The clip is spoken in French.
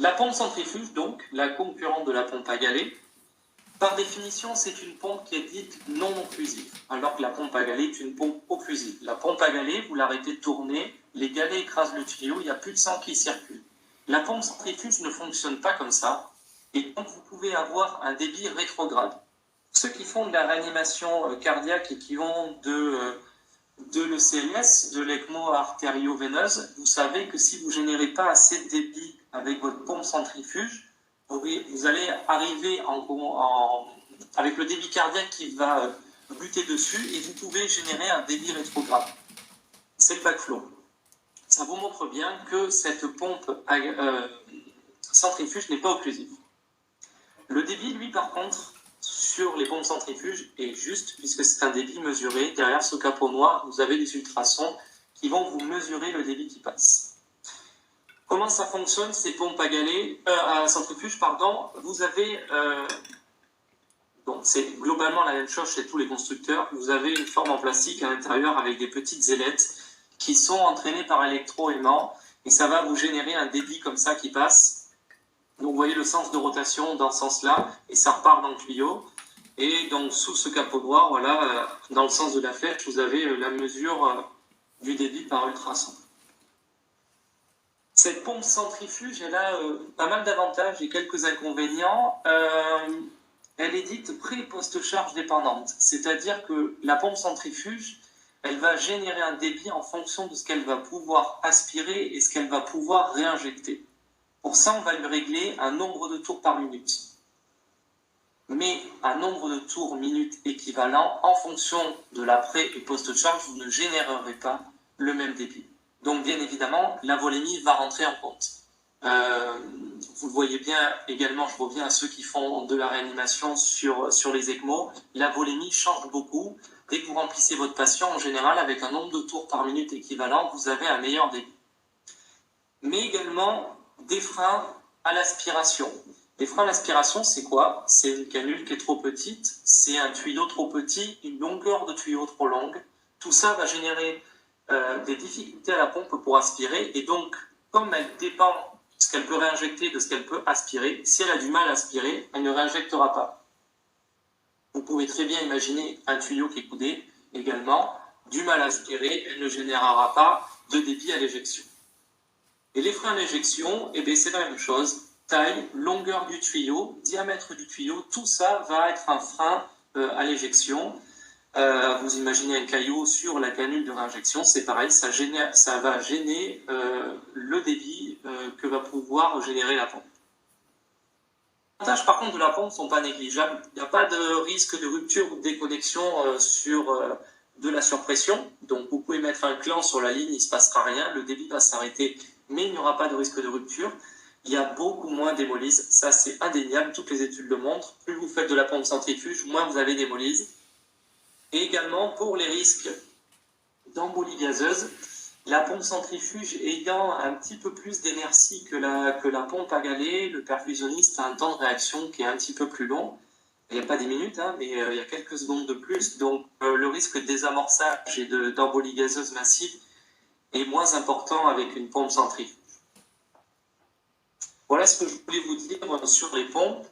La pompe centrifuge, donc, la concurrente de la pompe à galets, par définition, c'est une pompe qui est dite non occlusive, alors que la pompe à galets est une pompe occlusive. La pompe à galets, vous l'arrêtez de tourner, les galets écrasent le tuyau, il n'y a plus de sang qui circule. La pompe centrifuge ne fonctionne pas comme ça, et donc vous pouvez avoir un débit rétrograde. Ceux qui font de la réanimation cardiaque et qui vont de l'ECLS, de l'ECMO artério-veineuse, vous savez que si vous ne générez pas assez de débit avec votre pompe centrifuge, vous allez arriver avec le débit cardiaque qui va buter dessus et vous pouvez générer un débit rétrograde. C'est le backflow. Ça vous montre bien que cette pompe centrifuge n'est pas occlusive. Le débit, lui, par contre, sur les pompes centrifuges est juste, puisque c'est un débit mesuré. Derrière ce capot noir, vous avez des ultrasons qui vont vous mesurer le débit qui passe. Comment ça fonctionne, ces pompes à centrifuge, pardon. Vous avez, donc c'est globalement la même chose chez tous les constructeurs. Vous avez une forme en plastique à l'intérieur avec des petites ailettes qui sont entraînées par électroaimant et ça va vous générer un débit comme ça qui passe. Donc vous voyez le sens de rotation dans ce sens-là et ça repart dans le tuyau. Et donc sous ce capot noir, voilà, dans le sens de la flèche, vous avez la mesure du débit par ultrason. Cette pompe centrifuge, elle a pas mal d'avantages et quelques inconvénients. Elle est dite pré- et post-charge dépendante, c'est-à-dire que la pompe centrifuge, elle va générer un débit en fonction de ce qu'elle va pouvoir aspirer et ce qu'elle va pouvoir réinjecter. Pour ça, on va lui régler un nombre de tours par minute. Mais un nombre de tours minute équivalent, en fonction de la pré- et post-charge, vous ne générerez pas le même débit. Donc, bien évidemment, la volémie va rentrer en compte. Vous le voyez bien également, je reviens à ceux qui font de la réanimation sur les ECMO, la volémie change beaucoup. Dès que vous remplissez votre patient, en général, avec un nombre de tours par minute équivalent, vous avez un meilleur débit. Mais également, des freins à l'aspiration. Les freins à l'aspiration, c'est quoi? C'est une canule qui est trop petite, c'est un tuyau trop petit, une longueur de tuyau trop longue. Tout ça va générer des difficultés à la pompe pour aspirer, et donc, comme elle dépend de ce qu'elle peut réinjecter, de ce qu'elle peut aspirer, si elle a du mal à aspirer, elle ne réinjectera pas. Vous pouvez très bien imaginer un tuyau qui est coudé, également, du mal à aspirer, elle ne générera pas de débit à l'éjection. Et les freins à l'éjection, eh bien, c'est la même chose. Taille, longueur du tuyau, diamètre du tuyau, tout ça va être un frein à l'éjection. Vous imaginez un caillot sur la canule de réinjection, c'est pareil, ça va gêner le débit que va pouvoir générer la pompe. Les avantages par contre de la pompe ne sont pas négligeables. Il n'y a pas de risque de rupture ou de déconnexion sur de la surpression. Donc vous pouvez mettre un clan sur la ligne, il ne se passera rien, le débit va s'arrêter, mais il n'y aura pas de risque de rupture. Il y a beaucoup moins d'hémolyse, ça c'est indéniable, toutes les études le montrent. Plus vous faites de la pompe centrifuge, moins vous avez d'hémolyse. Et également pour les risques d'embolie gazeuse, la pompe centrifuge ayant un petit peu plus d'inertie que la pompe à galets, le perfusionniste a un temps de réaction qui est un petit peu plus long. Il n'y a pas des minutes, hein, mais il y a quelques secondes de plus. Donc le risque de désamorçage et d'embolie gazeuse massive est moins important avec une pompe centrifuge. Voilà ce que je voulais vous dire sur les pompes.